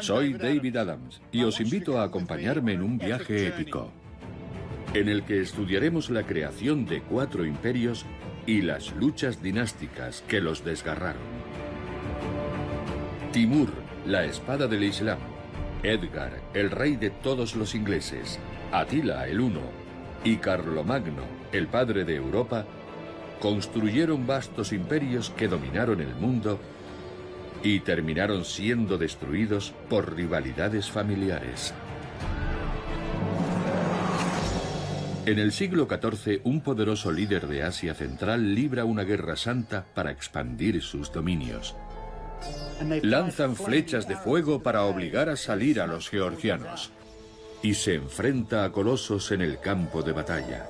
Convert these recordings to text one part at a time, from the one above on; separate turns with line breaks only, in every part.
Soy David Adams y os invito a acompañarme en un viaje épico, en el que estudiaremos la creación de 4 imperios y las luchas dinásticas que los desgarraron. Timur, la espada del Islam; Edgar, el rey de todos los ingleses; Atila el Huno y Carlomagno, el padre de Europa, construyeron vastos imperios que dominaron el mundo y terminaron siendo destruidos por rivalidades familiares. En el siglo XIV, un poderoso líder de Asia Central libra una guerra santa para expandir sus dominios. Lanzan flechas de fuego para obligar a salir a los georgianos y se enfrenta a colosos en el campo de batalla.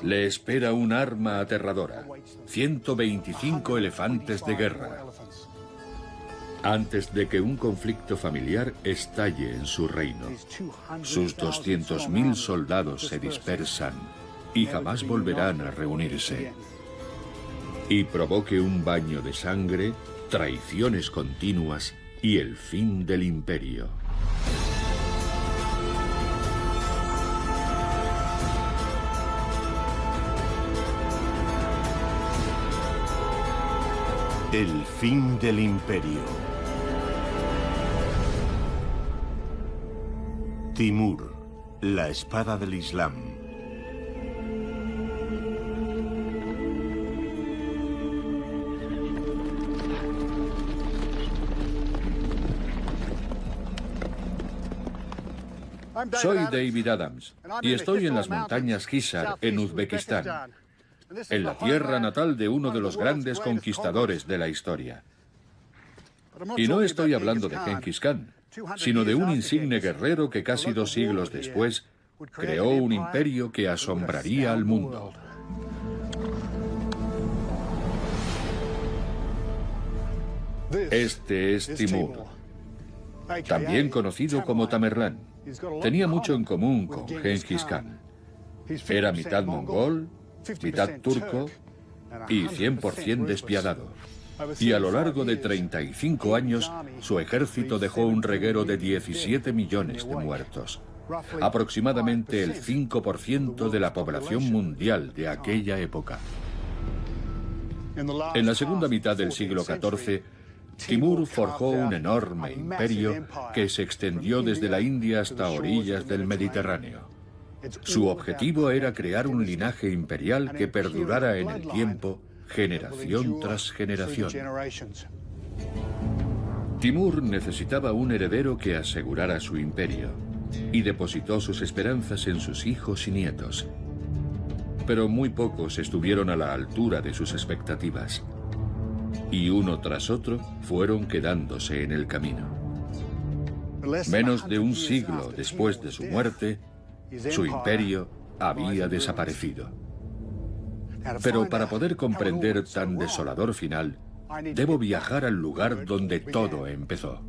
Le espera un arma aterradora: 125 elefantes de guerra, antes de que un conflicto familiar estalle en su reino. Sus 200.000 soldados se dispersan y jamás volverán a reunirse. Y provoque un baño de sangre, traiciones continuas y el fin del imperio.
El fin del imperio. Timur, la espada del Islam.
Soy David Adams y estoy en las montañas Hisar, en Uzbekistán, en la tierra natal de uno de los grandes conquistadores de la historia. Y no estoy hablando de Genghis Khan, sino de un insigne guerrero que casi 2 siglos después creó un imperio que asombraría al mundo. Este es Timur, también conocido como Tamerlán. Tenía mucho en común con Genghis Khan. Era mitad mongol, mitad turco y 100% despiadado. Y a lo largo de 35 años, su ejército dejó un reguero de 17 millones de muertos, aproximadamente el 5% de la población mundial de aquella época. En la segunda mitad del siglo XIV, Timur forjó un enorme imperio que se extendió desde la India hasta orillas del Mediterráneo. Su objetivo era crear un linaje imperial que perdurara en el tiempo, generación tras generación. Timur necesitaba un heredero que asegurara su imperio y depositó sus esperanzas en sus hijos y nietos. Pero muy pocos estuvieron a la altura de sus expectativas, y uno tras otro fueron quedándose en el camino. Menos de un siglo después de su muerte, su imperio había desaparecido. Pero para poder comprender tan desolador final, debo viajar al lugar donde todo empezó.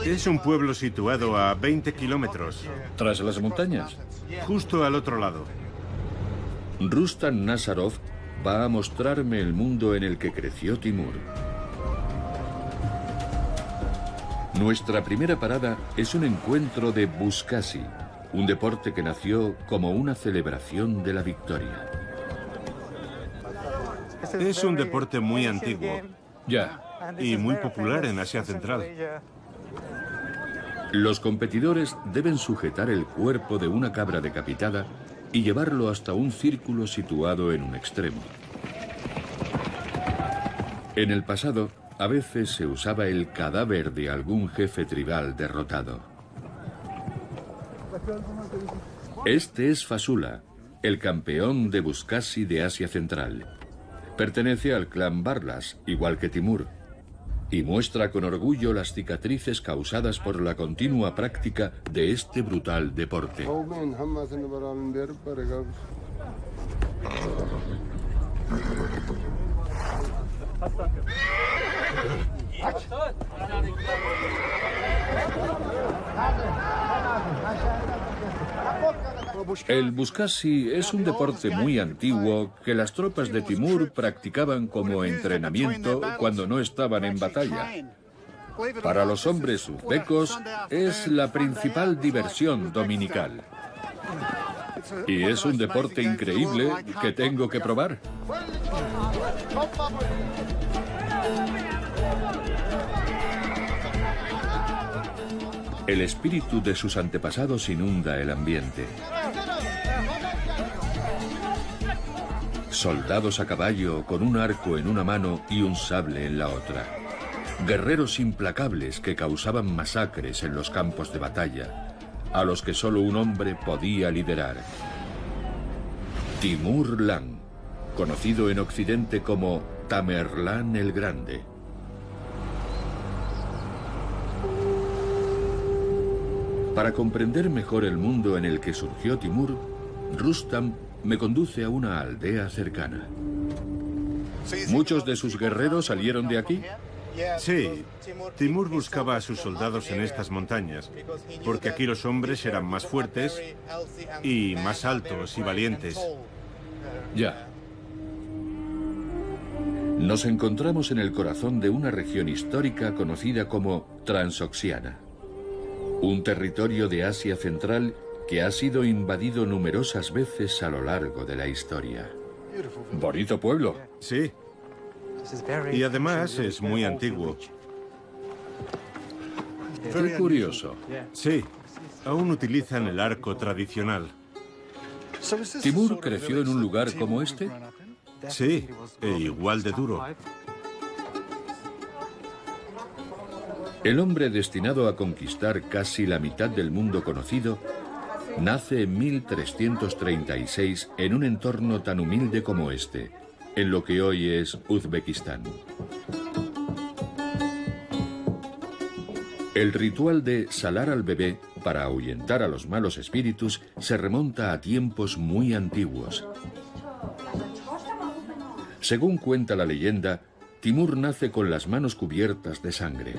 Es un pueblo situado a 20 kilómetros.
Tras las montañas.
Justo al otro lado.
Rustam Nazarov va a mostrarme el mundo en el que creció Timur. Nuestra primera parada es un encuentro de Buzkashi, un deporte que nació como una celebración de la victoria.
Es un deporte muy antiguo.
Ya.
Y muy popular en Asia Central.
Los competidores deben sujetar el cuerpo de una cabra decapitada y llevarlo hasta un círculo situado en un extremo. En el pasado, a veces se usaba el cadáver de algún jefe tribal derrotado. Este es Fasula, el campeón de Buzkashi de Asia Central. Pertenece al clan Barlas, igual que Timur, y muestra con orgullo las cicatrices causadas por la continua práctica de este brutal deporte. El buskasi es un deporte muy antiguo que las tropas de Timur practicaban como entrenamiento cuando no estaban en batalla. Para los hombres uzbecos es la principal diversión dominical. Y es un deporte increíble que tengo que probar. El espíritu de sus antepasados inunda el ambiente. Soldados a caballo con un arco en una mano y un sable en la otra. Guerreros implacables que causaban masacres en los campos de batalla, a los que solo un hombre podía liderar. Timur-Lan, conocido en Occidente como Tamerlán el Grande. Para comprender mejor el mundo en el que surgió Timur, Rustam me conduce a una aldea cercana. ¿Muchos de sus guerreros salieron de aquí?
Sí, Timur buscaba a sus soldados en estas montañas, porque aquí los hombres eran más fuertes y más altos y valientes.
Ya. Nos encontramos en el corazón de una región histórica conocida como Transoxiana. Un territorio de Asia Central que ha sido invadido numerosas veces a lo largo de la historia. Bonito pueblo.
Sí. Y además es muy antiguo.
Qué curioso.
Sí, aún utilizan el arco tradicional.
¿Timur creció en un lugar como este?
Sí, e igual de duro.
El hombre destinado a conquistar casi la mitad del mundo conocido nace en 1336 en un entorno tan humilde como este, en lo que hoy es Uzbekistán. El ritual de salar al bebé para ahuyentar a los malos espíritus se remonta a tiempos muy antiguos. Según cuenta la leyenda, Timur nace con las manos cubiertas de sangre.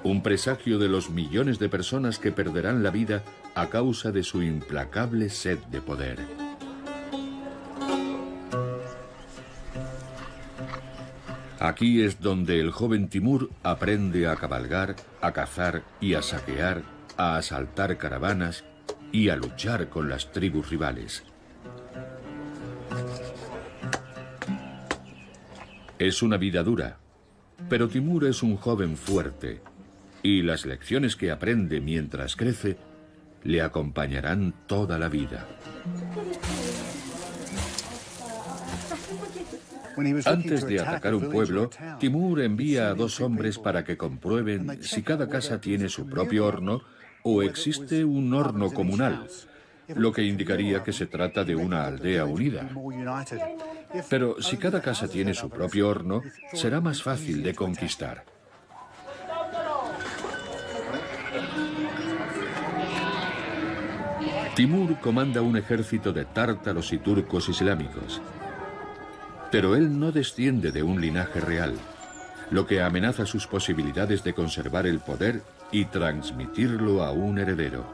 Un presagio de los millones de personas que perderán la vida a causa de su implacable sed de poder. Aquí es donde el joven Timur aprende a cabalgar, a cazar y a saquear, a asaltar caravanas y a luchar con las tribus rivales. Es una vida dura, pero Timur es un joven fuerte. Y las lecciones que aprende mientras crece le acompañarán toda la vida. Antes de atacar un pueblo, Timur envía a 2 hombres para que comprueben si cada casa tiene su propio horno o existe un horno comunal, lo que indicaría que se trata de una aldea unida. Pero si cada casa tiene su propio horno, será más fácil de conquistar. Timur comanda un ejército de tártaros y turcos islámicos. Pero él no desciende de un linaje real, lo que amenaza sus posibilidades de conservar el poder y transmitirlo a un heredero.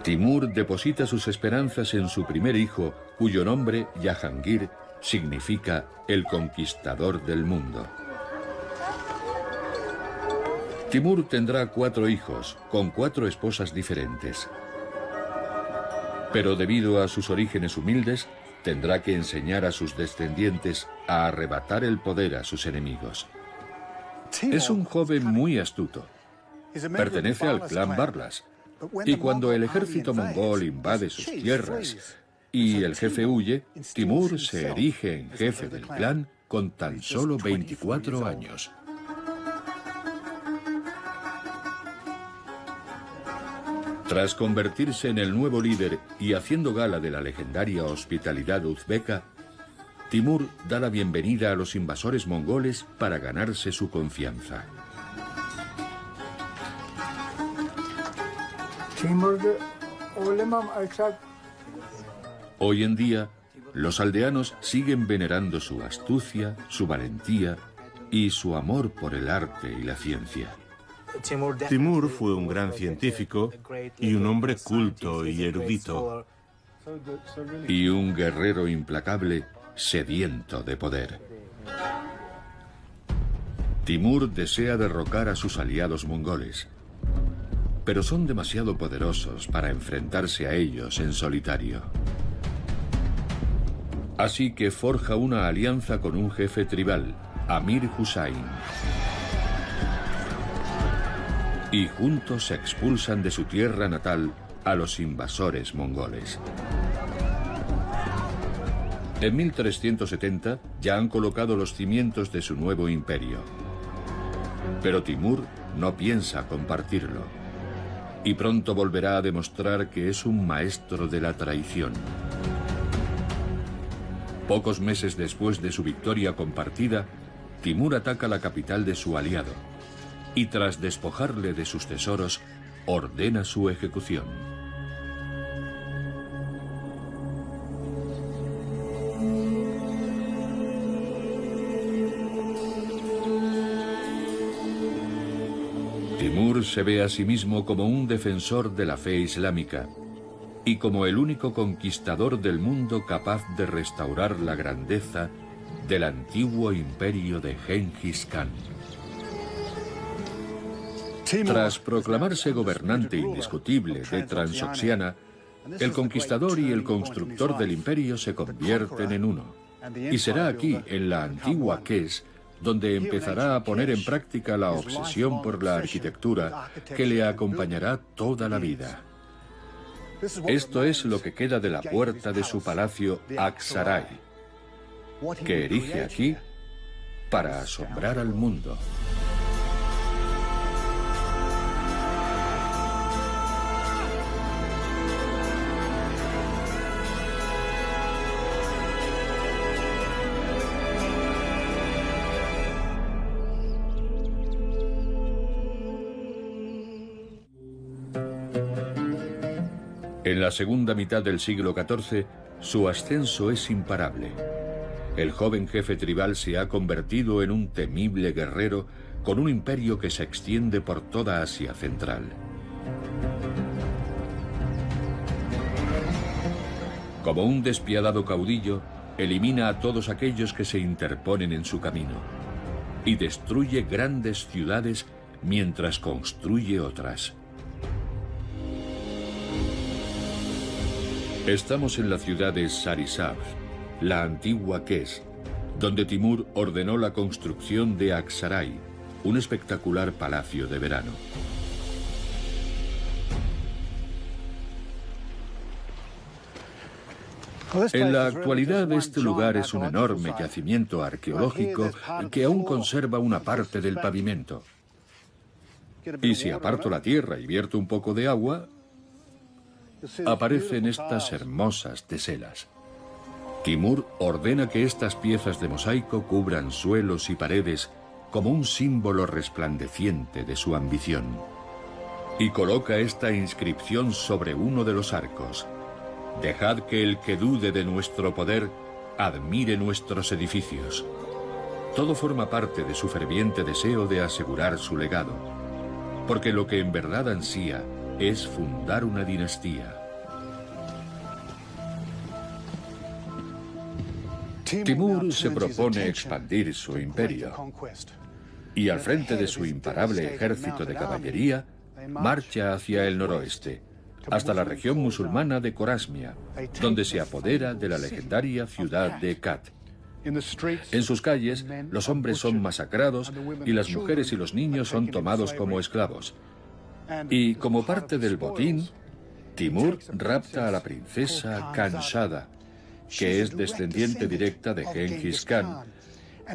Timur deposita sus esperanzas en su primer hijo, cuyo nombre, Jahangir, significa el conquistador del mundo. Timur tendrá 4 hijos, con 4 esposas diferentes. Pero debido a sus orígenes humildes, tendrá que enseñar a sus descendientes a arrebatar el poder a sus enemigos. Es un joven muy astuto. Pertenece al clan Barlas. Y cuando el ejército mongol invade sus tierras y el jefe huye, Timur se erige en jefe del clan con tan solo 24 años. Tras convertirse en el nuevo líder y haciendo gala de la legendaria hospitalidad uzbeca, Timur da la bienvenida a los invasores mongoles para ganarse su confianza. Hoy en día, los aldeanos siguen venerando su astucia, su valentía y su amor por el arte y la ciencia.
Timur fue un gran científico y un hombre culto y erudito.
Y un guerrero implacable, sediento de poder. Timur desea derrocar a sus aliados mongoles, pero son demasiado poderosos para enfrentarse a ellos en solitario. Así que forja una alianza con un jefe tribal, Amir Hussain. Y juntos expulsan de su tierra natal a los invasores mongoles. En 1370 ya han colocado los cimientos de su nuevo imperio. Pero Timur no piensa compartirlo. Y pronto volverá a demostrar que es un maestro de la traición. Pocos meses después de su victoria compartida, Timur ataca la capital de su aliado y tras despojarle de sus tesoros, ordena su ejecución. Timur se ve a sí mismo como un defensor de la fe islámica y como el único conquistador del mundo capaz de restaurar la grandeza del antiguo imperio de Genghis Khan. Tras proclamarse gobernante indiscutible de Transoxiana, el conquistador y el constructor del imperio se convierten en uno. Y será aquí, en la antigua Kes, donde empezará a poner en práctica la obsesión por la arquitectura que le acompañará toda la vida. Esto es lo que queda de la puerta de su palacio Aksaray, que erige aquí para asombrar al mundo. En la segunda mitad del siglo XIV, su ascenso es imparable. El joven jefe tribal se ha convertido en un temible guerrero con un imperio que se extiende por toda Asia Central. Como un despiadado caudillo, elimina a todos aquellos que se interponen en su camino y destruye grandes ciudades mientras construye otras. Estamos en la ciudad de Sarisabz, la antigua Kes, donde Timur ordenó la construcción de Aksaray, un espectacular palacio de verano. En la actualidad, este lugar es un enorme yacimiento arqueológico que aún conserva una parte del pavimento. Y si aparto la tierra y vierto un poco de agua, aparecen estas hermosas teselas. Timur ordena que estas piezas de mosaico cubran suelos y paredes como un símbolo resplandeciente de su ambición. Y coloca esta inscripción sobre uno de los arcos: «Dejad que el que dude de nuestro poder admire nuestros edificios». Todo forma parte de su ferviente deseo de asegurar su legado, porque lo que en verdad ansía es fundar una dinastía. Timur se propone expandir su imperio y al frente de su imparable ejército de caballería marcha hacia el noroeste, hasta la región musulmana de Corasmia, donde se apodera de la legendaria ciudad de Kat. En sus calles, los hombres son masacrados y las mujeres y los niños son tomados como esclavos. Y como parte del botín, Timur rapta a la princesa Kanshada, que es descendiente directa de Genghis Khan,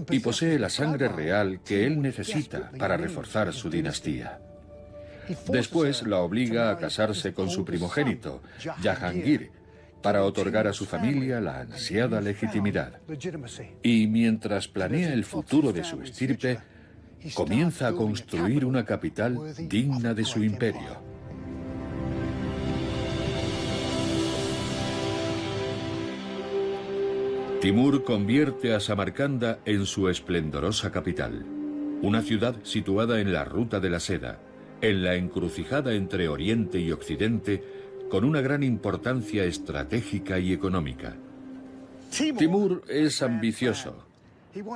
y posee la sangre real que él necesita para reforzar su dinastía. Después la obliga a casarse con su primogénito, Jahangir, para otorgar a su familia la ansiada legitimidad. Y mientras planea el futuro de su estirpe, comienza a construir una capital digna de su imperio. Timur convierte a Samarcanda en su esplendorosa capital, una ciudad situada en la ruta de la seda, en la encrucijada entre Oriente y Occidente, con una gran importancia estratégica y económica. Timur es ambicioso.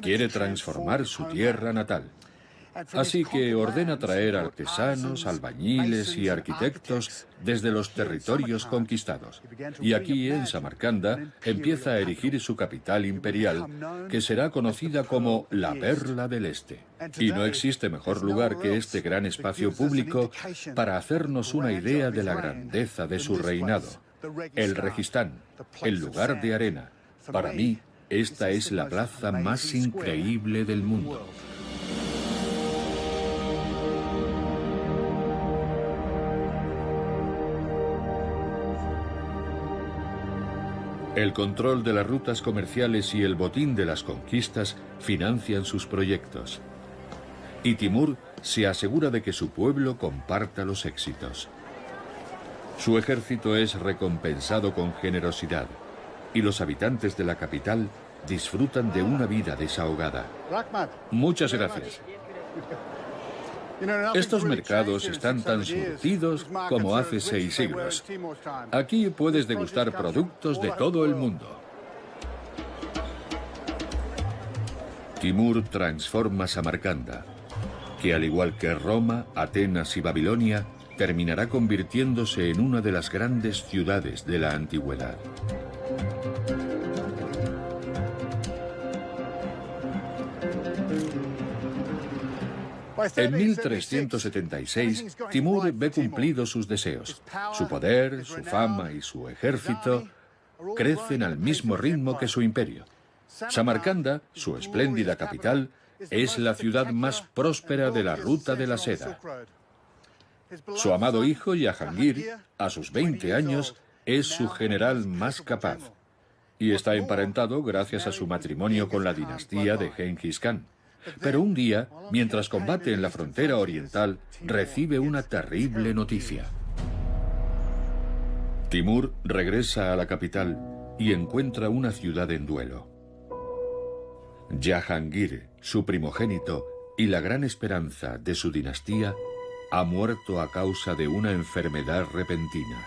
Quiere transformar su tierra natal. Así que ordena traer artesanos, albañiles y arquitectos desde los territorios conquistados. Y aquí, en Samarcanda, empieza a erigir su capital imperial, que será conocida como la Perla del Este. Y no existe mejor lugar que este gran espacio público para hacernos una idea de la grandeza de su reinado. El Registán, el lugar de arena. Para mí, esta es la plaza más increíble del mundo. El control de las rutas comerciales y el botín de las conquistas financian sus proyectos. Y Timur se asegura de que su pueblo comparta los éxitos. Su ejército es recompensado con generosidad y los habitantes de la capital disfrutan de una vida desahogada. Muchas gracias. Estos mercados están tan surtidos como hace 6 siglos. Aquí puedes degustar productos de todo el mundo. Timur transforma Samarcanda, que al igual que Roma, Atenas y Babilonia, terminará convirtiéndose en una de las grandes ciudades de la antigüedad. En 1376, Timur ve cumplidos sus deseos. Su poder, su fama y su ejército crecen al mismo ritmo que su imperio. Samarcanda, su espléndida capital, es la ciudad más próspera de la Ruta de la Seda. Su amado hijo Jahangir, a sus 20 años, es su general más capaz y está emparentado gracias a su matrimonio con la dinastía de Genghis Khan. Pero un día, mientras combate en la frontera oriental, recibe una terrible noticia. Timur regresa a la capital y encuentra una ciudad en duelo. Jahangir, su primogénito y la gran esperanza de su dinastía, ha muerto a causa de una enfermedad repentina.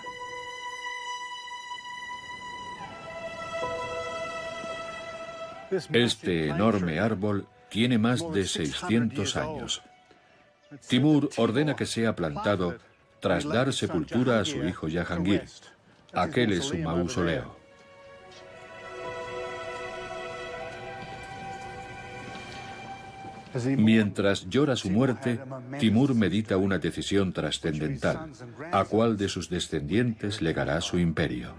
Este enorme árbol tiene más de 600 años. Timur ordena que sea plantado tras dar sepultura a su hijo Jahangir. Aquel es su mausoleo. Mientras llora su muerte, Timur medita una decisión trascendental: a cuál de sus descendientes legará su imperio.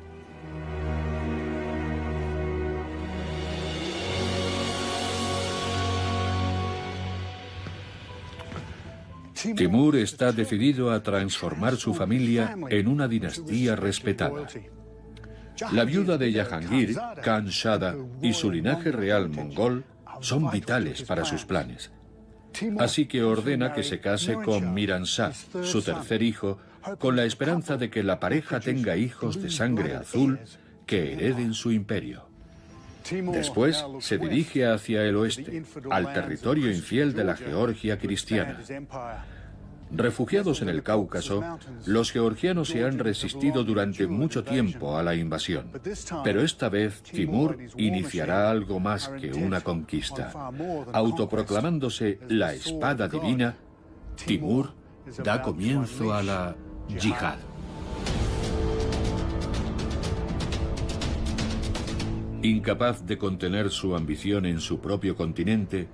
Timur está decidido a transformar su familia en una dinastía respetada. La viuda de Jahangir, Khan Shada, y su linaje real mongol son vitales para sus planes. Así que ordena que se case con Miran Shah, su tercer hijo, con la esperanza de que la pareja tenga hijos de sangre azul que hereden su imperio. Después se dirige hacia el oeste, al territorio infiel de la Georgia cristiana. Refugiados en el Cáucaso, los georgianos se han resistido durante mucho tiempo a la invasión. Pero esta vez Timur iniciará algo más que una conquista. Autoproclamándose la espada divina, Timur da comienzo a la yihad. Incapaz de contener su ambición en su propio continente,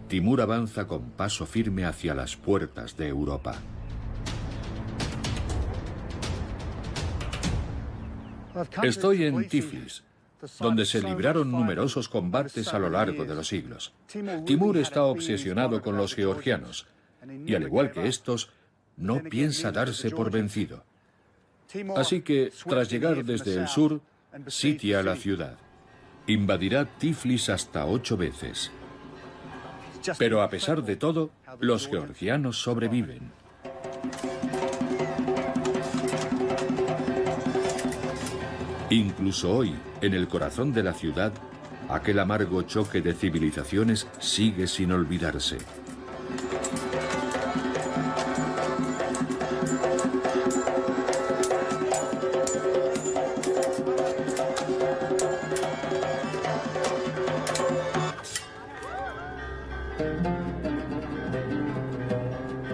Timur avanza con paso firme hacia las puertas de Europa. Estoy en Tiflis, donde se libraron numerosos combates a lo largo de los siglos. Timur está obsesionado con los georgianos, y al igual que estos, no piensa darse por vencido. Así que, tras llegar desde el sur, sitia la ciudad. Invadirá Tiflis hasta 8 veces. Pero a pesar de todo, los georgianos sobreviven. Incluso hoy, en el corazón de la ciudad, aquel amargo choque de civilizaciones sigue sin olvidarse.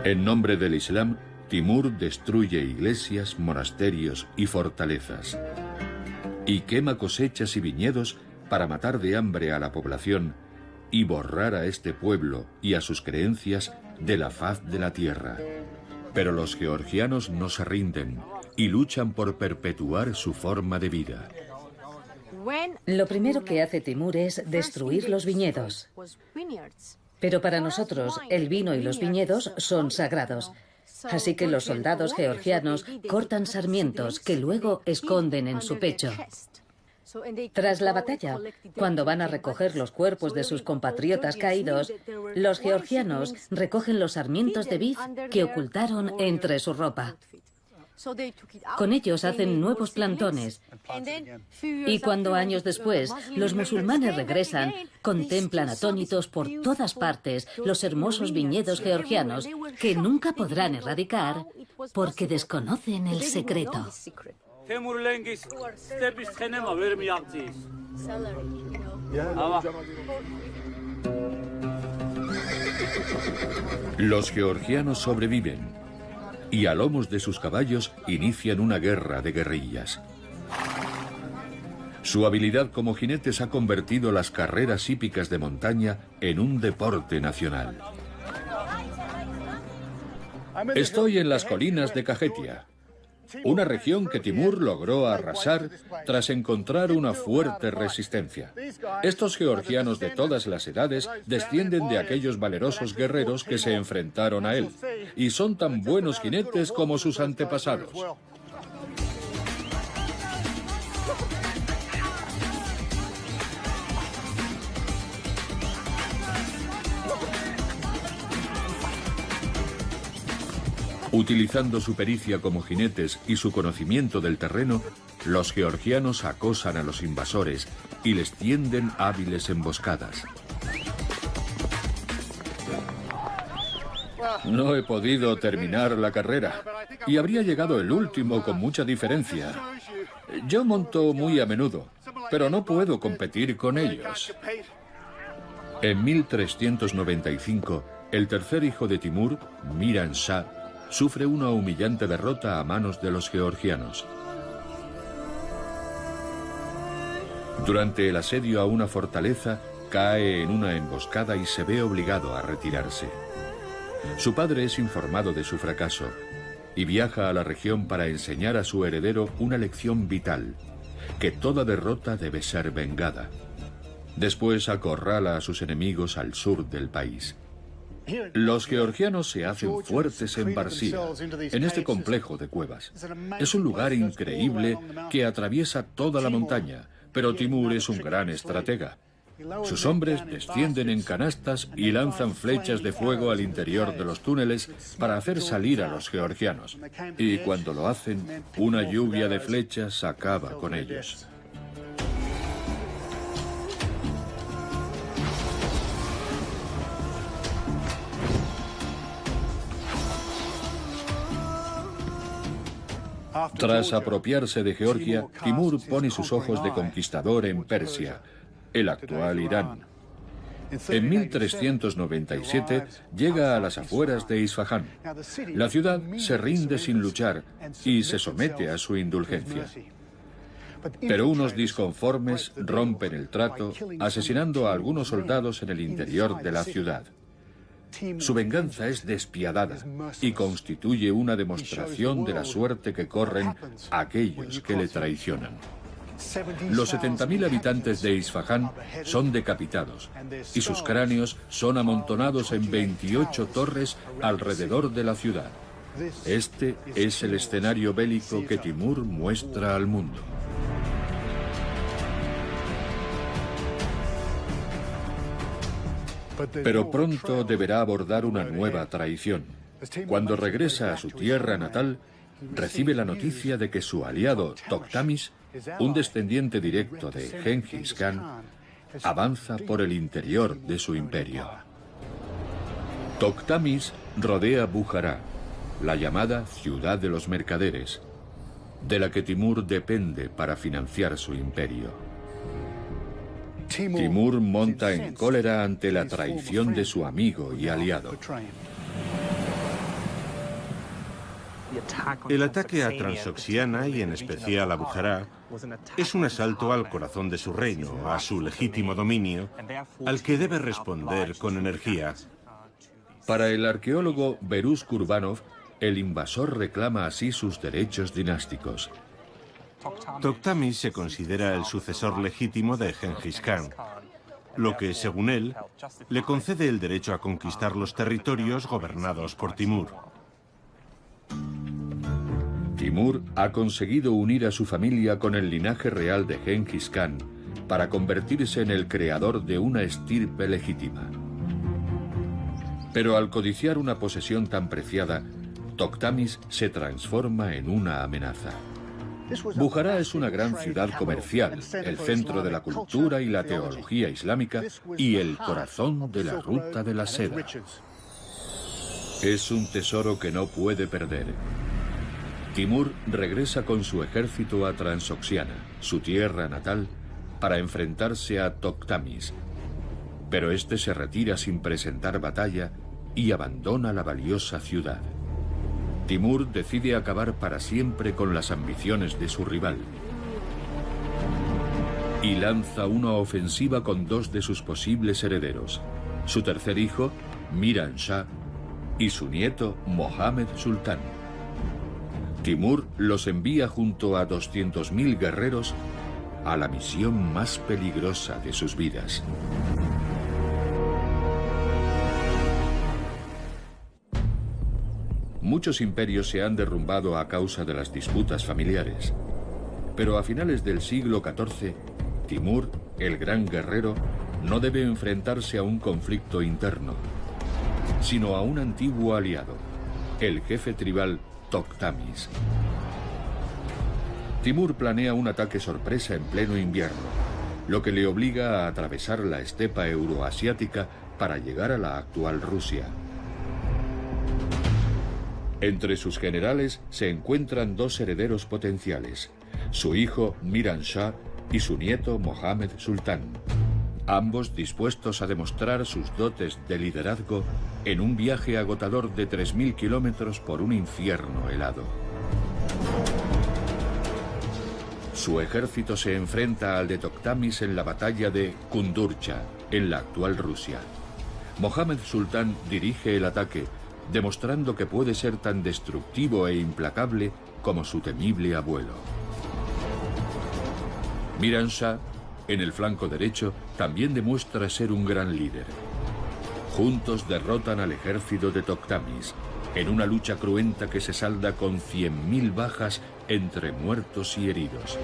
En nombre del Islam, Timur destruye iglesias, monasterios y fortalezas. Y quema cosechas y viñedos para matar de hambre a la población y borrar a este pueblo y a sus creencias de la faz de la tierra. Pero los georgianos no se rinden y luchan por perpetuar su forma de vida.
Lo primero que hace Timur es destruir los viñedos. Pero para nosotros, el vino y los viñedos son sagrados. Así que los soldados georgianos cortan sarmientos que luego esconden en su pecho. Tras la batalla, cuando van a recoger los cuerpos de sus compatriotas caídos, los georgianos recogen los sarmientos de vid que ocultaron entre su ropa. Con ellos hacen nuevos plantones. Y cuando años después los musulmanes regresan, contemplan atónitos por todas partes los hermosos viñedos georgianos que nunca podrán erradicar porque desconocen el secreto.
Los georgianos sobreviven y a lomos de sus caballos inician una guerra de guerrillas. Su habilidad como jinetes ha convertido las carreras hípicas de montaña en un deporte nacional. Estoy en las colinas de Kajetia, una región que Timur logró arrasar tras encontrar una fuerte resistencia. Estos georgianos de todas las edades descienden de aquellos valerosos guerreros que se enfrentaron a él, y son tan buenos jinetes como sus antepasados. Utilizando su pericia como jinetes y su conocimiento del terreno, los georgianos acosan a los invasores y les tienden hábiles emboscadas. No he podido terminar la carrera y habría llegado el último con mucha diferencia. Yo monto muy a menudo, pero no puedo competir con ellos. En 1395, el tercer hijo de Timur, Miran Shah, sufre una humillante derrota a manos de los georgianos. Durante el asedio a una fortaleza, cae en una emboscada y se ve obligado a retirarse. Su padre es informado de su fracaso y viaja a la región para enseñar a su heredero una lección vital, que toda derrota debe ser vengada. Después acorrala a sus enemigos al sur del país. Los georgianos se hacen fuertes en Barsia, en este complejo de cuevas. Es un lugar increíble que atraviesa toda la montaña, pero Timur es un gran estratega. Sus hombres descienden en canastas y lanzan flechas de fuego al interior de los túneles para hacer salir a los georgianos. Y cuando lo hacen, una lluvia de flechas acaba con ellos. Tras apropiarse de Georgia, Timur pone sus ojos de conquistador en Persia, el actual Irán. En 1397 llega a las afueras de Isfahán. La ciudad se rinde sin luchar y se somete a su indulgencia. Pero unos disconformes rompen el trato, asesinando a algunos soldados en el interior de la ciudad. Su venganza es despiadada y constituye una demostración de la suerte que corren aquellos que le traicionan. Los 70.000 habitantes de Isfahán son decapitados y sus cráneos son amontonados en 28 torres alrededor de la ciudad. Este es el escenario bélico que Timur muestra al mundo. Pero pronto deberá abordar una nueva traición. Cuando regresa a su tierra natal, recibe la noticia de que su aliado Tokhtamis, un descendiente directo de Genghis Khan, avanza por el interior de su imperio. Tokhtamis rodea Bujará, la llamada ciudad de los mercaderes, de la que Timur depende para financiar su imperio. Timur monta en cólera ante la traición de su amigo y aliado.
El ataque a Transoxiana y en especial a Bujará es un asalto al corazón de su reino, a su legítimo dominio, al que debe responder con energía.
Para el arqueólogo Beruz Kurbanov, el invasor reclama así sus derechos dinásticos.
Tokhtamis se considera el sucesor legítimo de Gengis Khan, lo que, según él, le concede el derecho a conquistar los territorios gobernados por Timur.
Timur ha conseguido unir a su familia con el linaje real de Gengis Khan para convertirse en el creador de una estirpe legítima. Pero al codiciar una posesión tan preciada, Tokhtamis se transforma en una amenaza. Bujará es una gran ciudad comercial, el centro de la cultura y la teología islámica y el corazón de la ruta de la seda. Es un tesoro que no puede perder. Timur regresa con su ejército a Transoxiana, su tierra natal, para enfrentarse a Tokhtamis. Pero este se retira sin presentar batalla y abandona la valiosa ciudad. Timur decide acabar para siempre con las ambiciones de su rival y lanza una ofensiva con dos de sus posibles herederos, su tercer hijo, Miran Shah, y su nieto, Mohammed Sultán. Timur los envía junto a 200.000 guerreros a la misión más peligrosa de sus vidas. Muchos imperios se han derrumbado a causa de las disputas familiares. Pero a finales del siglo XIV, Timur, el gran guerrero, no debe enfrentarse a un conflicto interno, sino a un antiguo aliado, el jefe tribal Tokhtamis. Timur planea un ataque sorpresa en pleno invierno, lo que le obliga a atravesar la estepa euroasiática para llegar a la actual Rusia. Entre sus generales se encuentran dos herederos potenciales, su hijo Miran Shah y su nieto Mohammed Sultán, ambos dispuestos a demostrar sus dotes de liderazgo en un viaje agotador de 3.000 kilómetros por un infierno helado. Su ejército se enfrenta al de Tokhtamis en la batalla de Kundurcha, en la actual Rusia. Mohammed Sultán dirige el ataque, demostrando que puede ser tan destructivo e implacable como su temible abuelo. Miran Shah, en el flanco derecho, también demuestra ser un gran líder. Juntos derrotan al ejército de Tokhtamis, en una lucha cruenta que se salda con 100.000 bajas entre muertos y heridos.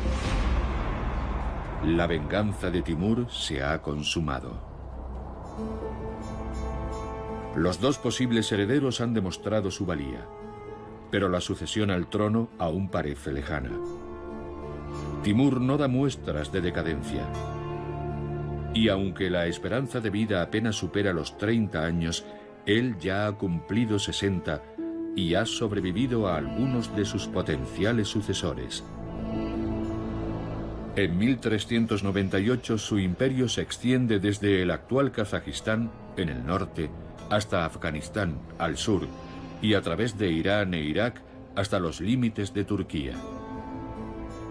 La venganza de Timur se ha consumado. Los dos posibles herederos han demostrado su valía, pero la sucesión al trono aún parece lejana. Timur no da muestras de decadencia. Y aunque la esperanza de vida apenas supera los 30 años, él ya ha cumplido 60 y ha sobrevivido a algunos de sus potenciales sucesores. En 1398 su imperio se extiende desde el actual Kazajistán, en el norte, hasta Afganistán, al sur, y a través de Irán e Irak hasta los límites de Turquía.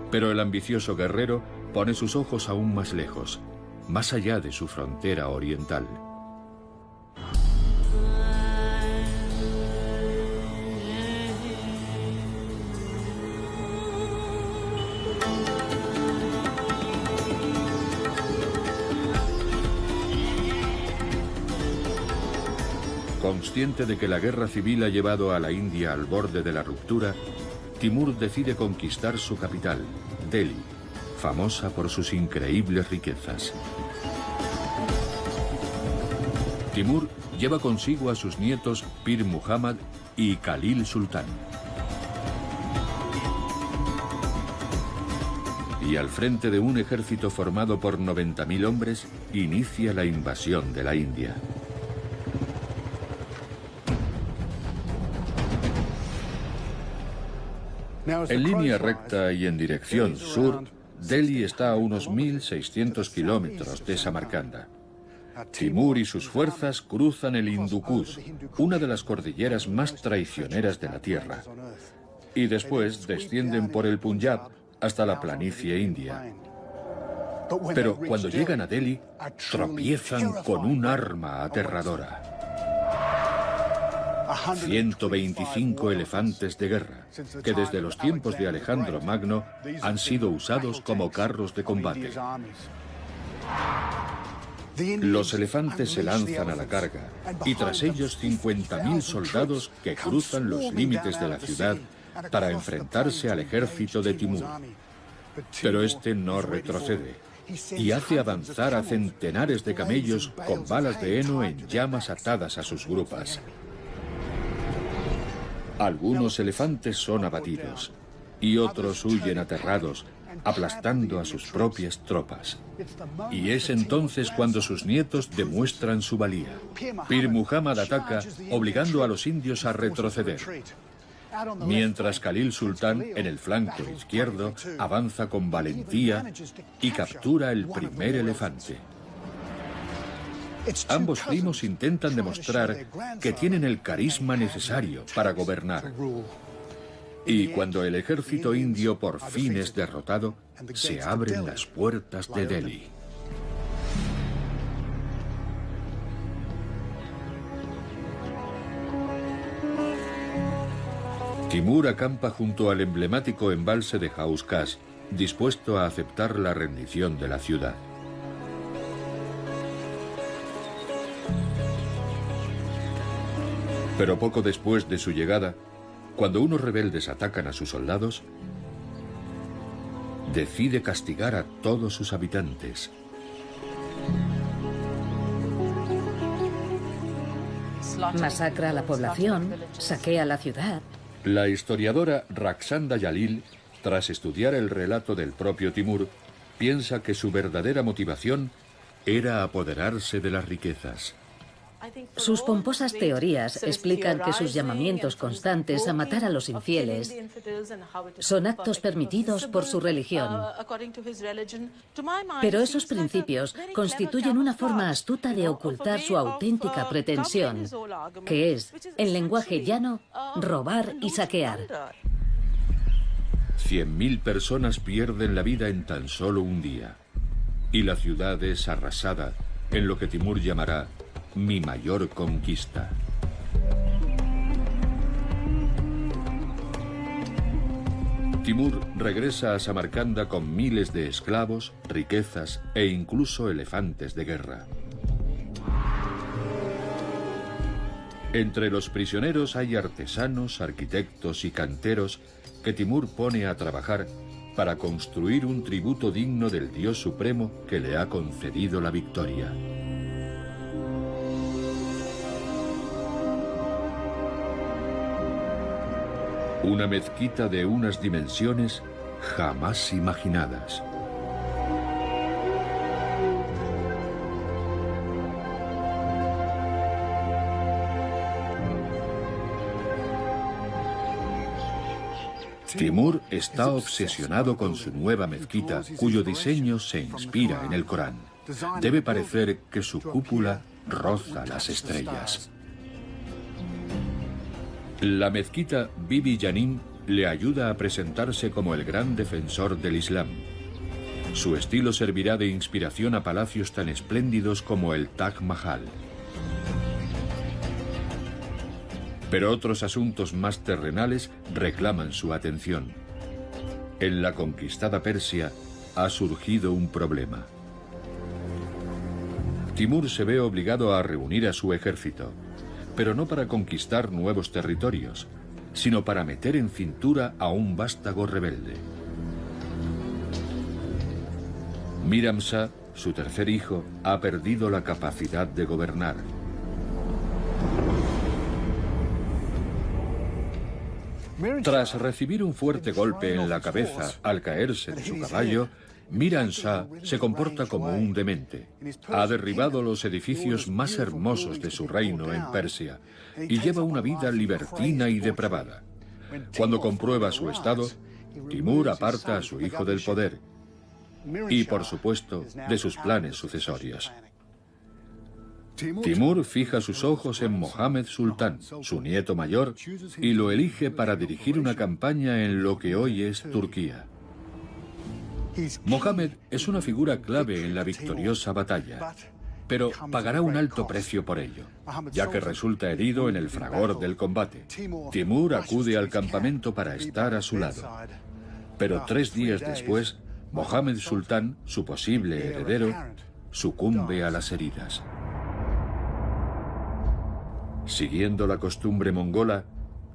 Pero el ambicioso guerrero pone sus ojos aún más lejos, más allá de su frontera oriental. Consciente de que la guerra civil ha llevado a la India al borde de la ruptura, Timur decide conquistar su capital, Delhi, famosa por sus increíbles riquezas. Timur lleva consigo a sus nietos Pir Muhammad y Khalil Sultán. Y al frente de un ejército formado por 90.000 hombres, inicia la invasión de la India. En línea recta y en dirección sur, Delhi está a unos 1.600 kilómetros de Samarcanda. Timur y sus fuerzas cruzan el Hindu Kush, una de las cordilleras más traicioneras de la tierra, y después descienden por el Punjab hasta la planicie india. Pero cuando llegan a Delhi, tropiezan con un arma aterradora. 125 elefantes de guerra, que desde los tiempos de Alejandro Magno han sido usados como carros de combate. Los elefantes se lanzan a la carga, y tras ellos 50.000 soldados que cruzan los límites de la ciudad para enfrentarse al ejército de Timur. Pero este no retrocede, y hace avanzar a centenares de camellos con balas de heno en llamas atadas a sus grupas. Algunos elefantes son abatidos, y otros huyen aterrados, aplastando a sus propias tropas. Y es entonces cuando sus nietos demuestran su valía. Pir Muhammad ataca, obligando a los indios a retroceder, mientras Khalil Sultán, en el flanco izquierdo, avanza con valentía y captura el primer elefante. Ambos primos intentan demostrar que tienen el carisma necesario para gobernar. Y cuando el ejército indio por fin es derrotado, se abren las puertas de Delhi. Timur acampa junto al emblemático embalse de Hauz Khas, dispuesto a aceptar la rendición de la ciudad. Pero poco después de su llegada, cuando unos rebeldes atacan a sus soldados, decide castigar a todos sus habitantes.
Masacra a la población, saquea la ciudad.
La historiadora Raksanda Jalil, tras estudiar el relato del propio Timur, piensa que su verdadera motivación era apoderarse de las riquezas.
Sus pomposas teorías explican que sus llamamientos constantes a matar a los infieles son actos permitidos por su religión. Pero esos principios constituyen una forma astuta de ocultar su auténtica pretensión, que es, en lenguaje llano, robar y saquear.
100.000 personas pierden la vida en tan solo un día, y la ciudad es arrasada en lo que Timur llamará mi mayor conquista. Timur regresa a Samarcanda con miles de esclavos, riquezas e incluso elefantes de guerra. Entre los prisioneros hay artesanos, arquitectos y canteros que Timur pone a trabajar para construir un tributo digno del Dios Supremo que le ha concedido la victoria. Una mezquita de unas dimensiones jamás imaginadas. Timur está obsesionado con su nueva mezquita, cuyo diseño se inspira en el Corán. Debe parecer que su cúpula roza las estrellas. La mezquita Bibi Janin le ayuda a presentarse como el gran defensor del Islam. Su estilo servirá de inspiración a palacios tan espléndidos como el Taj Mahal. Pero otros asuntos más terrenales reclaman su atención. En la conquistada Persia ha surgido un problema. Timur se ve obligado a reunir a su ejército, pero no para conquistar nuevos territorios, sino para meter en cintura a un vástago rebelde. Miram Shah, su tercer hijo, ha perdido la capacidad de gobernar. Tras recibir un fuerte golpe en la cabeza al caerse de su caballo, Miram Shah se comporta como un demente. Ha derribado los edificios más hermosos de su reino en Persia y lleva una vida libertina y depravada. Cuando comprueba su estado, Timur aparta a su hijo del poder y, por supuesto, de sus planes sucesorios. Timur fija sus ojos en Mohammed Sultán, su nieto mayor, y lo elige para dirigir una campaña en lo que hoy es Turquía. Mohammed es una figura clave en la victoriosa batalla, pero pagará un alto precio por ello, ya que resulta herido en el fragor del combate. Timur acude al campamento para estar a su lado, pero 3 días después, Mohammed Sultán, su posible heredero, sucumbe a las heridas. Siguiendo la costumbre mongola,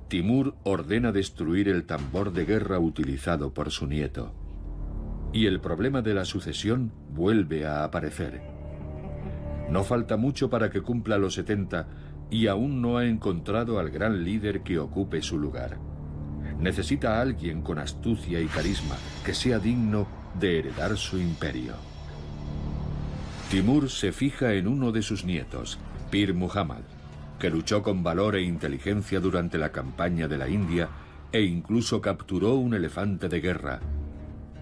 Timur ordena destruir el tambor de guerra utilizado por su nieto. Y el problema de la sucesión vuelve a aparecer. No falta mucho para que cumpla los 70 y aún no ha encontrado al gran líder que ocupe su lugar. Necesita a alguien con astucia y carisma que sea digno de heredar su imperio. Timur se fija en uno de sus nietos, Pir Muhammad, que luchó con valor e inteligencia durante la campaña de la India e incluso capturó un elefante de guerra,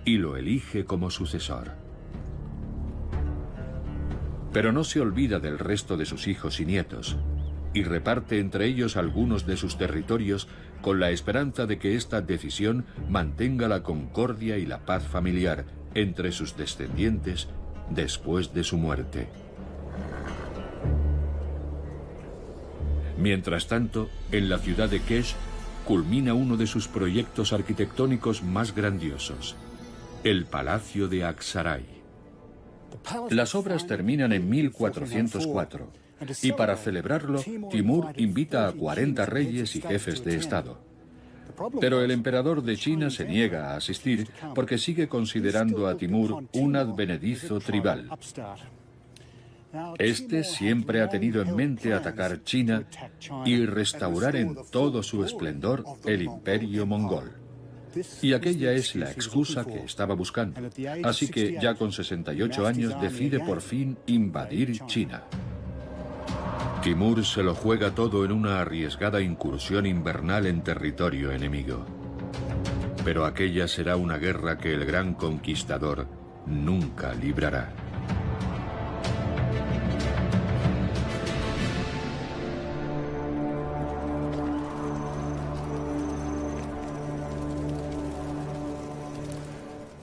y lo elige como sucesor. Pero no se olvida del resto de sus hijos y nietos, y reparte entre ellos algunos de sus territorios con la esperanza de que esta decisión mantenga la concordia y la paz familiar entre sus descendientes después de su muerte. Mientras tanto, en la ciudad de Kesh culmina uno de sus proyectos arquitectónicos más grandiosos, el Palacio de Aksaray. Las obras terminan en 1404, y para celebrarlo, Timur invita a 40 reyes y jefes de Estado. Pero el emperador de China se niega a asistir porque sigue considerando a Timur un advenedizo tribal. Este siempre ha tenido en mente atacar China y restaurar en todo su esplendor el imperio mongol. Y aquella es la excusa que estaba buscando. Así que ya con 68 años decide por fin invadir China. Timur se lo juega todo en una arriesgada incursión invernal en territorio enemigo. Pero aquella será una guerra que el gran conquistador nunca librará.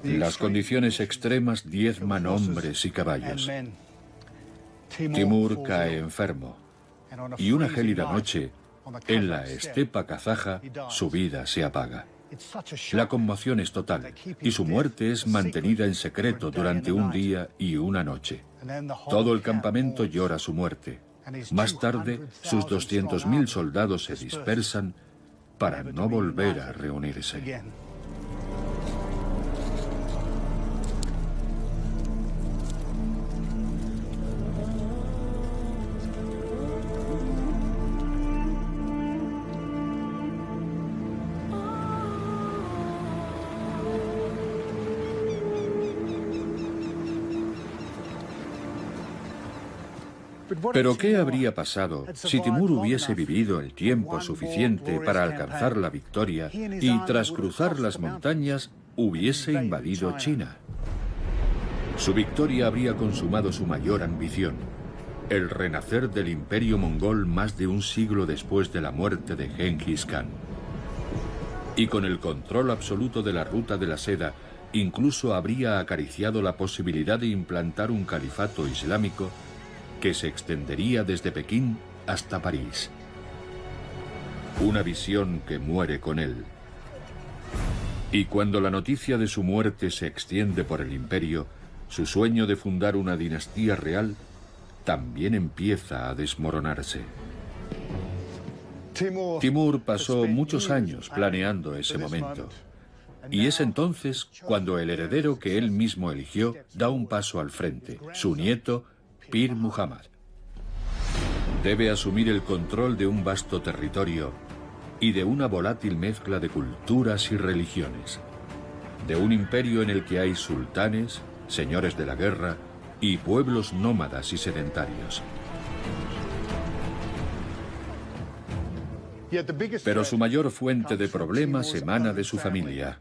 Las condiciones extremas diezman hombres y caballos. Timur cae enfermo, y una gélida noche, en la estepa kazaja, su vida se apaga. La conmoción es total, y su muerte es mantenida en secreto durante un día y una noche. Todo el campamento llora su muerte. Más tarde, sus 200.000 soldados se dispersan para no volver a reunirse. Pero ¿qué habría pasado si Timur hubiese vivido el tiempo suficiente para alcanzar la victoria y tras cruzar las montañas hubiese invadido China? Su victoria habría consumado su mayor ambición, el renacer del imperio mongol más de un siglo después de la muerte de Genghis Khan. Y con el control absoluto de la ruta de la seda, incluso habría acariciado la posibilidad de implantar un califato islámico que se extendería desde Pekín hasta París. Una visión que muere con él. Y cuando la noticia de su muerte se extiende por el imperio, su sueño de fundar una dinastía real también empieza a desmoronarse. Timur pasó muchos años planeando ese momento. Y es entonces cuando el heredero que él mismo eligió da un paso al frente, su nieto, Pir Muhammad. Debe asumir el control de un vasto territorio y de una volátil mezcla de culturas y religiones. De un imperio en el que hay sultanes, señores de la guerra y pueblos nómadas y sedentarios. Pero su mayor fuente de problemas emana de su familia.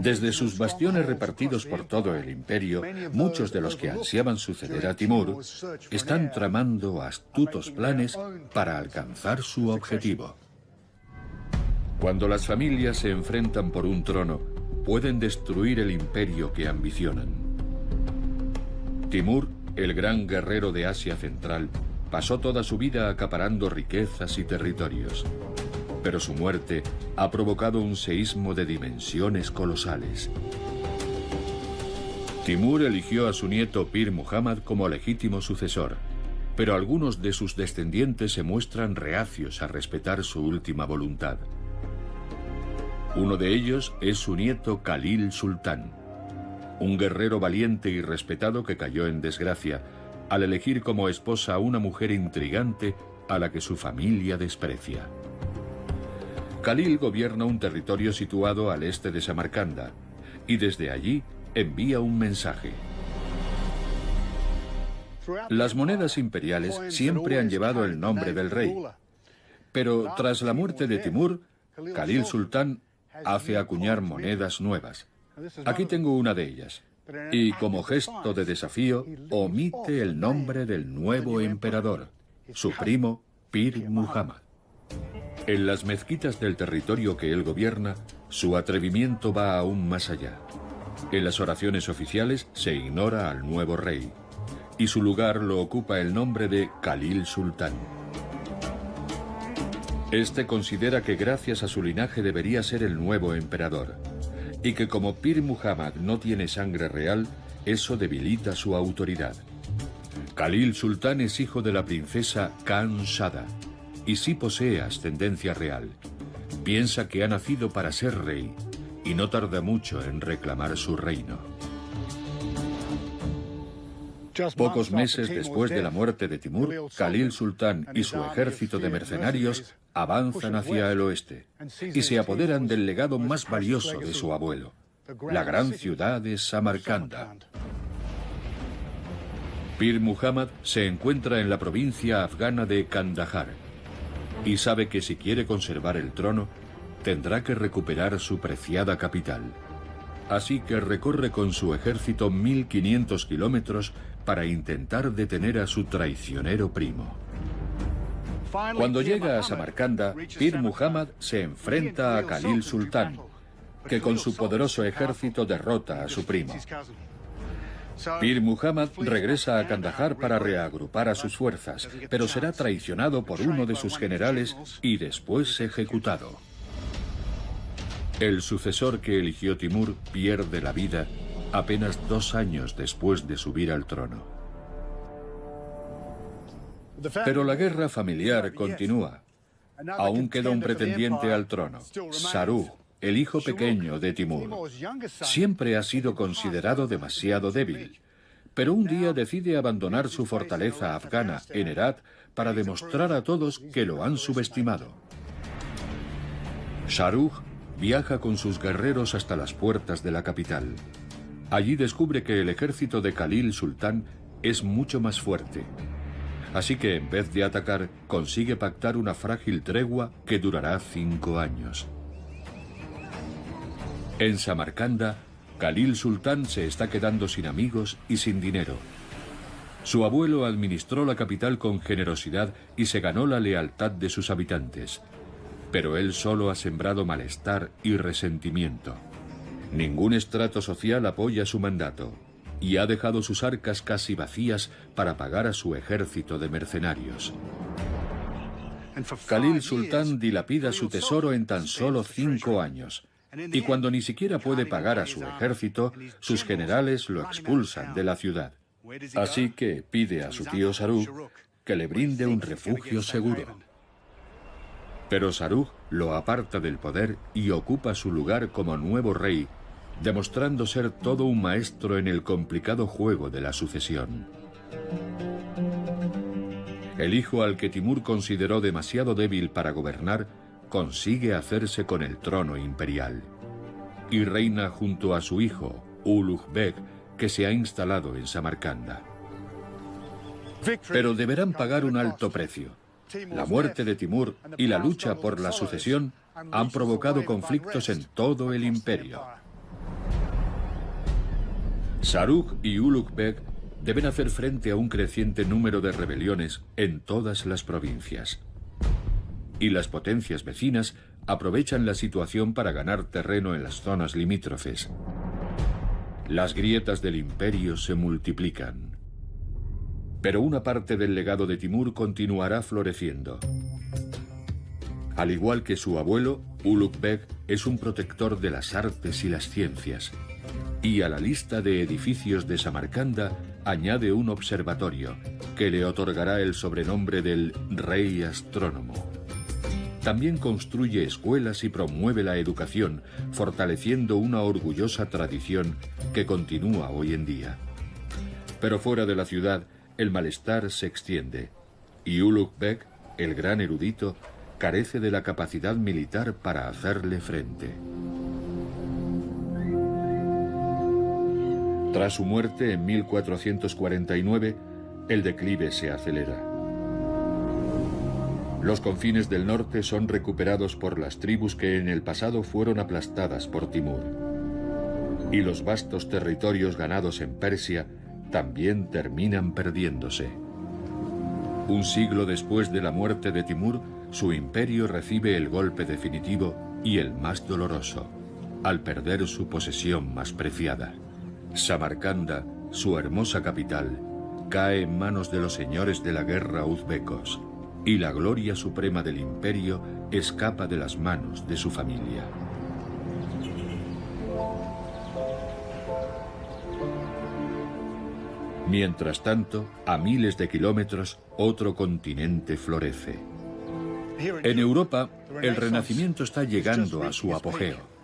Desde sus bastiones repartidos por todo el imperio, muchos de los que ansiaban suceder a Timur están tramando astutos planes para alcanzar su objetivo. Cuando las familias se enfrentan por un trono, pueden destruir el imperio que ambicionan. Timur, el gran guerrero de Asia Central, pasó toda su vida acaparando riquezas y territorios. Pero su muerte ha provocado un seísmo de dimensiones colosales. Timur eligió a su nieto Pir Muhammad como legítimo sucesor, pero algunos de sus descendientes se muestran reacios a respetar su última voluntad. Uno de ellos es su nieto Khalil Sultán, un guerrero valiente y respetado que cayó en desgracia al elegir como esposa a una mujer intrigante a la que su familia desprecia. Khalil gobierna un territorio situado al este de Samarcanda y desde allí envía un mensaje. Las monedas imperiales siempre han llevado el nombre del rey, pero tras la muerte de Timur, Khalil Sultán hace acuñar monedas nuevas. Aquí tengo una de ellas, y como gesto de desafío, omite el nombre del nuevo emperador, su primo Pir Muhammad. En las mezquitas del territorio que él gobierna, su atrevimiento va aún más allá. En las oraciones oficiales se ignora al nuevo rey, y su lugar lo ocupa el nombre de Khalil Sultán. Este considera que gracias a su linaje debería ser el nuevo emperador, y que como Pir Muhammad no tiene sangre real, eso debilita su autoridad. Khalil Sultán es hijo de la princesa Khan Shada, y sí posee ascendencia real. Piensa que ha nacido para ser rey, y no tarda mucho en reclamar su reino. Pocos meses después de la muerte de Timur, Khalil Sultán y su ejército de mercenarios avanzan hacia el oeste y se apoderan del legado más valioso de su abuelo, la gran ciudad de Samarcanda. Pir Muhammad se encuentra en la provincia afgana de Kandahar y sabe que si quiere conservar el trono, tendrá que recuperar su preciada capital. Así que recorre con su ejército 1500 kilómetros para intentar detener a su traicionero primo. Cuando llega a Samarcanda, Pir Muhammad se enfrenta a Khalil Sultán, que con su poderoso ejército derrota a su primo. Pir Muhammad regresa a Kandahar para reagrupar a sus fuerzas, pero será traicionado por uno de sus generales y después ejecutado. El sucesor que eligió Timur pierde la vida apenas 2 años después de subir al trono. Pero la guerra familiar continúa. Aún queda un pretendiente al trono, Shahrukh, el hijo pequeño de Timur. Siempre ha sido considerado demasiado débil, pero un día decide abandonar su fortaleza afgana en Herat para demostrar a todos que lo han subestimado. Shahrukh viaja con sus guerreros hasta las puertas de la capital. Allí descubre que el ejército de Khalil Sultán es mucho más fuerte. Así que en vez de atacar, consigue pactar una frágil tregua que durará 5 años. En Samarcanda, Khalil Sultán se está quedando sin amigos y sin dinero. Su abuelo administró la capital con generosidad y se ganó la lealtad de sus habitantes. Pero él solo ha sembrado malestar y resentimiento. Ningún estrato social apoya su mandato y ha dejado sus arcas casi vacías para pagar a su ejército de mercenarios. Khalil Sultán dilapida su tesoro en tan solo 5 años, y cuando ni siquiera puede pagar a su ejército, sus generales lo expulsan de la ciudad. Así que pide a su tío Shahrukh que le brinde un refugio seguro. Pero Shahrukh lo aparta del poder y ocupa su lugar como nuevo rey, demostrando ser todo un maestro en el complicado juego de la sucesión. El hijo al que Timur consideró demasiado débil para gobernar, consigue hacerse con el trono imperial. Y reina junto a su hijo, Ulugh Beg, que se ha instalado en Samarcanda. Pero deberán pagar un alto precio. La muerte de Timur y la lucha por la sucesión han provocado conflictos en todo el imperio. Sarug y Ulugh Beg deben hacer frente a un creciente número de rebeliones en todas las provincias. Y las potencias vecinas aprovechan la situación para ganar terreno en las zonas limítrofes. Las grietas del imperio se multiplican. Pero una parte del legado de Timur continuará floreciendo. Al igual que su abuelo, Ulugh Beg es un protector de las artes y las ciencias. Y a la lista de edificios de Samarcanda añade un observatorio, que le otorgará el sobrenombre del Rey Astrónomo. También construye escuelas y promueve la educación, fortaleciendo una orgullosa tradición que continúa hoy en día. Pero fuera de la ciudad, el malestar se extiende, y Ulugh Beg, el gran erudito, carece de la capacidad militar para hacerle frente. Tras su muerte en 1449, el declive se acelera. Los confines del norte son recuperados por las tribus que en el pasado fueron aplastadas por Timur. Y los vastos territorios ganados en Persia también terminan perdiéndose. Un siglo después de la muerte de Timur, su imperio recibe el golpe definitivo y el más doloroso, al perder su posesión más preciada. Samarcanda, su hermosa capital, cae en manos de los señores de la guerra uzbecos, y la gloria suprema del imperio escapa de las manos de su familia. Mientras tanto, a miles de kilómetros, otro continente florece. En Europa, el Renacimiento está llegando a su apogeo.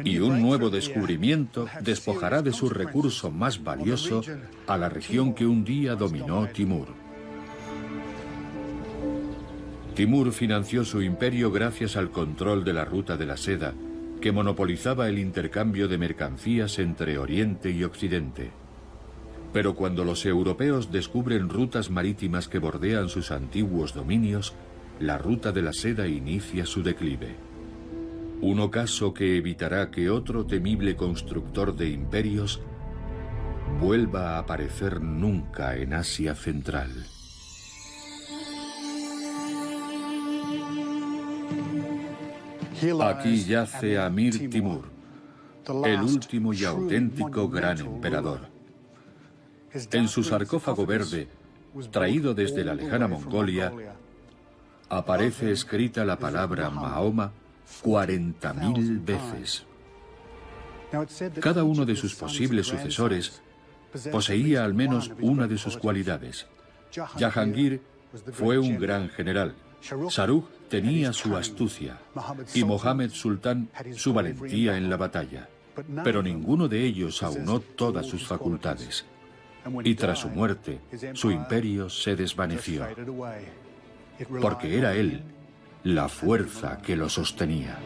Y un nuevo descubrimiento despojará de su recurso más valioso a la región que un día dominó Timur. Timur financió su imperio gracias al control de la ruta de la seda, que monopolizaba el intercambio de mercancías entre Oriente y Occidente. Pero cuando los europeos descubren rutas marítimas que bordean sus antiguos dominios, la ruta de la seda inicia su declive. Un ocaso que evitará que otro temible constructor de imperios vuelva a aparecer nunca en Asia Central. Aquí yace Amir Timur, el último y auténtico gran emperador. En su sarcófago verde, traído desde la lejana Mongolia, aparece escrita la palabra Mahoma 40.000 veces. Cada uno de sus posibles sucesores poseía al menos una de sus cualidades. Jahangir fue un gran general, Sarug tenía su astucia y Mohammed Sultán su valentía en la batalla, pero ninguno de ellos aunó todas sus facultades. Y tras su muerte, su imperio se desvaneció, porque era él la fuerza que lo sostenía.